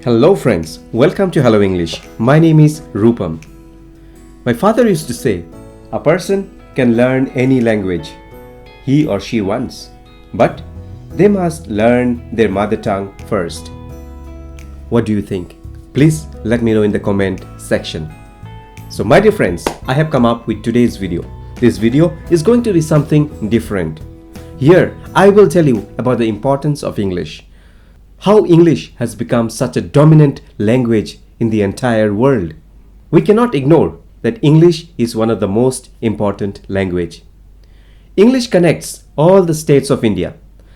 Hello friends, welcome to Hello English. My name is Rupam. My father used to say, a person can learn any language he or she wants, but they must learn their mother tongue first. What do you think? Please let me know in the comment section. So my dear friends, I have come up with today's video. This video is going to be something different. Here, I will tell you about the importance of English. How English has become such a dominant language in the entire world. We cannot ignore that English is one of the most important language. English connects all the states of India.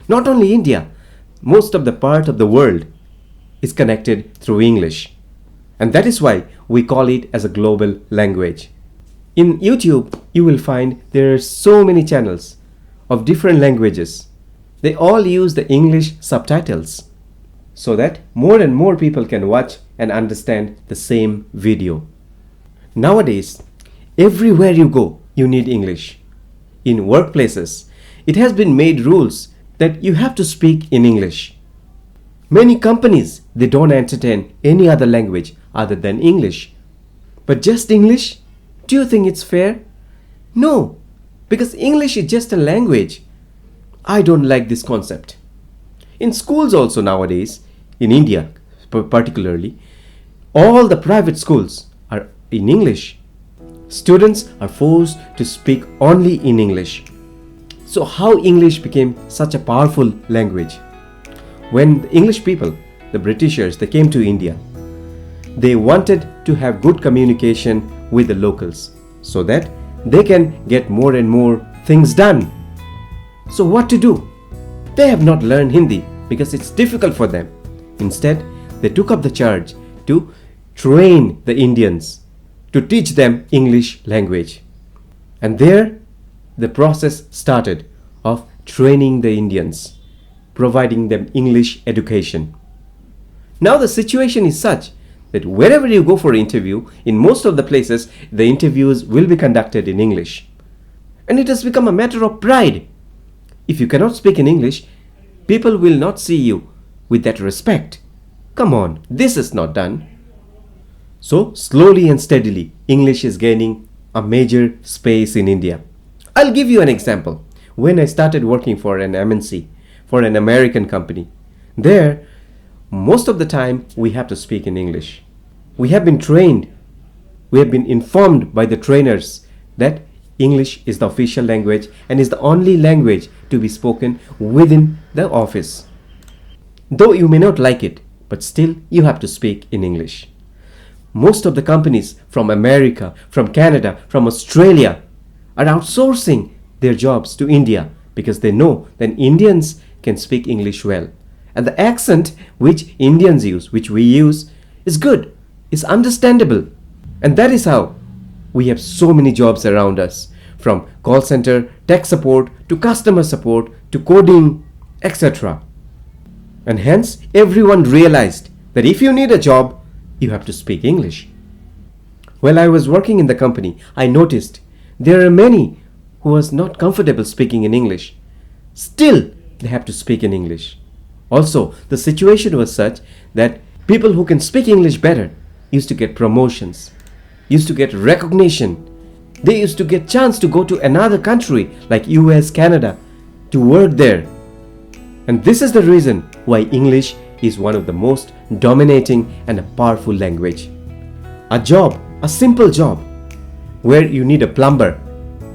Not only India, most of the part of the world is connected through English. And that is why we call it as a global language. In YouTube, you will find there are so many channels of different languages. They all use the English subtitles, so that more and more people can watch and understand the same video. Nowadays, everywhere you go, you need English. In workplaces, it has been made rules that you have to speak in English. Many companies, they don't entertain any other language other than English. But just English? Do you think it's fair? No, because English is just a language. I don't like this concept. In schools also nowadays, in India particularly, all the private schools are in English. Students are forced to speak only in English. So how English became such a powerful language? When the English people, the Britishers, they came to India, they wanted to have good communication with the locals so that they can get more and more things done. So what to do? They have not learned Hindi because it's difficult for them. Instead, they took up the charge to train the Indians, to teach them English language. And there, the process started of training the Indians, providing them English education. Now the situation is such that wherever you go for an interview, in most of the places, the interviews will be conducted in English. And it has become a matter of pride. If you cannot speak in English, people will not see you with that respect. Come on, this is not done. So slowly and steadily, English is gaining a major space in India. I'll give you an example. When I started working for an MNC, for an American company, there, most of the time we have to speak in English. We have been trained, we have been informed by the trainers that English is the official language and is the only language to be spoken within the office. Though you may not like it, but still you have to speak in English. Most of the companies from America, from Canada, from Australia are outsourcing their jobs to India because they know that Indians can speak English well. And the accent which Indians use, which we use, is good, is understandable. And that is how we have so many jobs around us, from call center, tech support, to customer support, to coding, etc. And hence, everyone realized that if you need a job, you have to speak English. While I was working in the company, I noticed there are many who was not comfortable speaking in English. Still, they have to speak in English. Also, the situation was such that people who can speak English better used to get promotions, used to get recognition. They used to get chance to go to another country like US, Canada, to work there. And this is the reason why English is one of the most dominating and a powerful language. A job, a simple job, where you need a plumber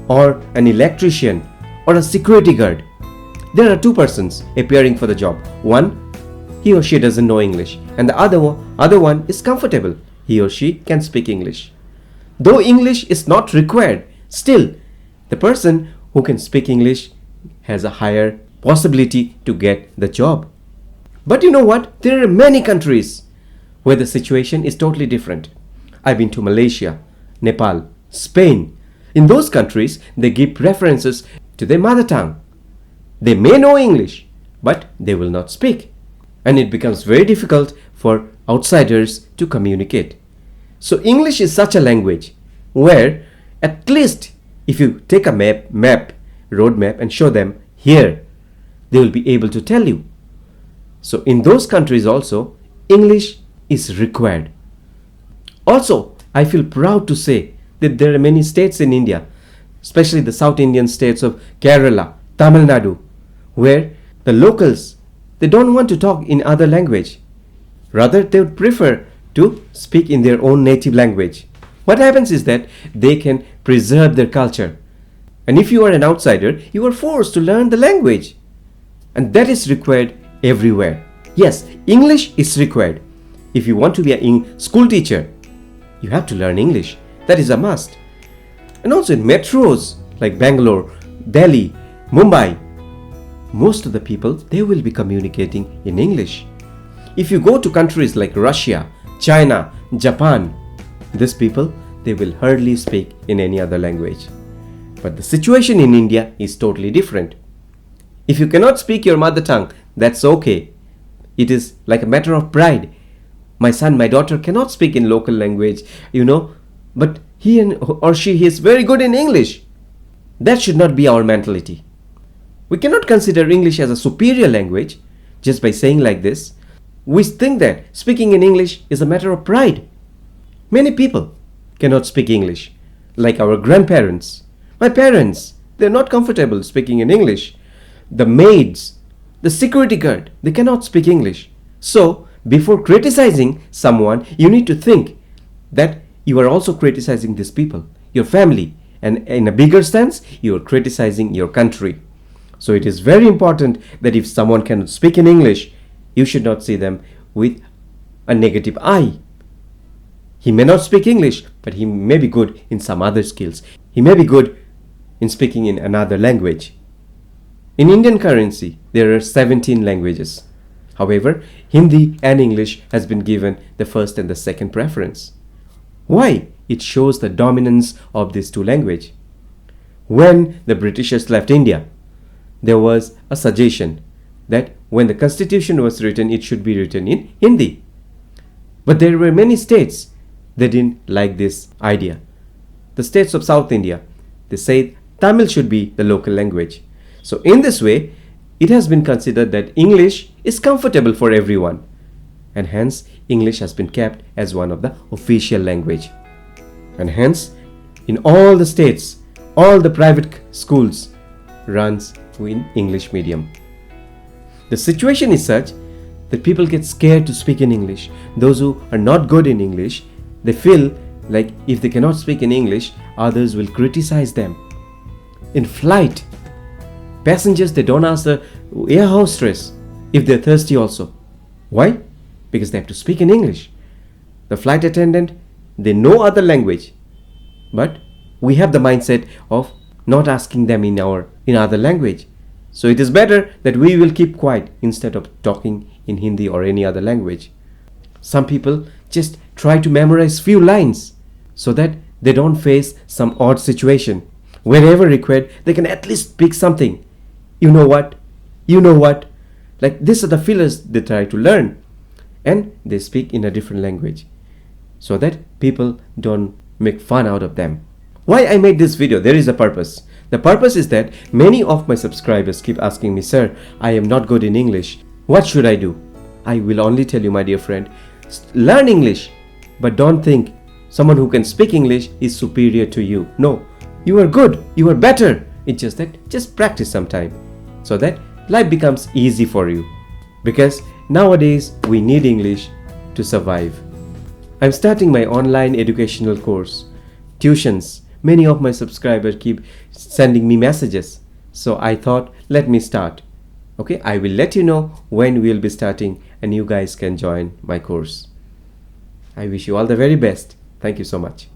or an electrician or a security guard. There are two persons appearing for the job. One, he or she doesn't know English, and the other one is comfortable. He or she can speak English. Though English is not required, still, the person who can speak English has a higher possibility to get the job. But you know what? There are many countries where the situation is totally different. I've been to Malaysia, Nepal, Spain. In those countries, they give preferences to their mother tongue. They may know English, but they will not speak. And it becomes very difficult for outsiders to communicate. So English is such a language where at least if you take a road map and show them here, they will be able to tell you. So in those countries also, English is required. Also, I feel proud to say that there are many states in India, especially the South Indian states of Kerala, Tamil Nadu, where the locals, they don't want to talk in other language. Rather, they would prefer to speak in their own native language. What happens is that they can preserve their culture. And if you are an outsider, you are forced to learn the language. And that is required everywhere. Yes, English is required. If you want to be a school teacher, you have to learn English. That is a must. And also in metros like Bangalore, Delhi, Mumbai, most of the people, they will be communicating in English. If you go to countries like Russia, China, Japan, these people, they will hardly speak in any other language. But the situation in India is totally different. If you cannot speak your mother tongue, that's okay. It is like a matter of pride. My son, my daughter cannot speak in local language, but he or she is very good in English. That should not be our mentality. We cannot consider English as a superior language just by saying like this. We think that speaking in English is a matter of pride. Many people cannot speak English, like our grandparents. My parents, they're not comfortable speaking in English. The maids, the security guard, they cannot speak English. So, before criticizing someone, you need to think that you are also criticizing these people, your family, and in a bigger sense, you are criticizing your country. So it is very important that if someone cannot speak in English, you should not see them with a negative eye. He may not speak English, but he may be good in some other skills. He may be good in speaking in another language. In Indian currency, there are 17 languages. However, Hindi and English has been given the first and the second preference. Why? It shows the dominance of these two languages. When the Britishers left India, there was a suggestion that when the constitution was written, it should be written in Hindi. But there were many states that didn't like this idea. The states of South India, they said Tamil should be the local language. So in this way, it has been considered that English is comfortable for everyone, and hence English has been kept as one of the official language. And hence, in all the states, all the private schools runs in English medium. The situation is such that people get scared to speak in English. Those who are not good in English, they feel like if they cannot speak in English, others will criticize them. In flight, passengers, they don't ask the air hostess if they're thirsty also. Why? Because they have to speak in English. The flight attendant, they know other language, but we have the mindset of not asking them in other language. So it is better that we will keep quiet instead of talking in Hindi or any other language. Some people just try to memorize few lines so that they don't face some odd situation. Wherever required, they can at least speak something. You know what? Like these are the fillers they try to learn, and they speak in a different language so that people don't make fun out of them. Why I made this video? There is a purpose. The purpose is that many of my subscribers keep asking me, sir, I am not good in English. What should I do? I will only tell you, my dear friend, learn English, but don't think someone who can speak English is superior to you. No, you are good, you are better. It's just that just practice sometime so that life becomes easy for you. Because nowadays we need English to survive. I'm starting my online educational course, tuitions. Many of my subscribers keep sending me messages. So I thought, let me start. Okay, I will let you know when we'll be starting and you guys can join my course. I wish you all the very best. Thank you so much.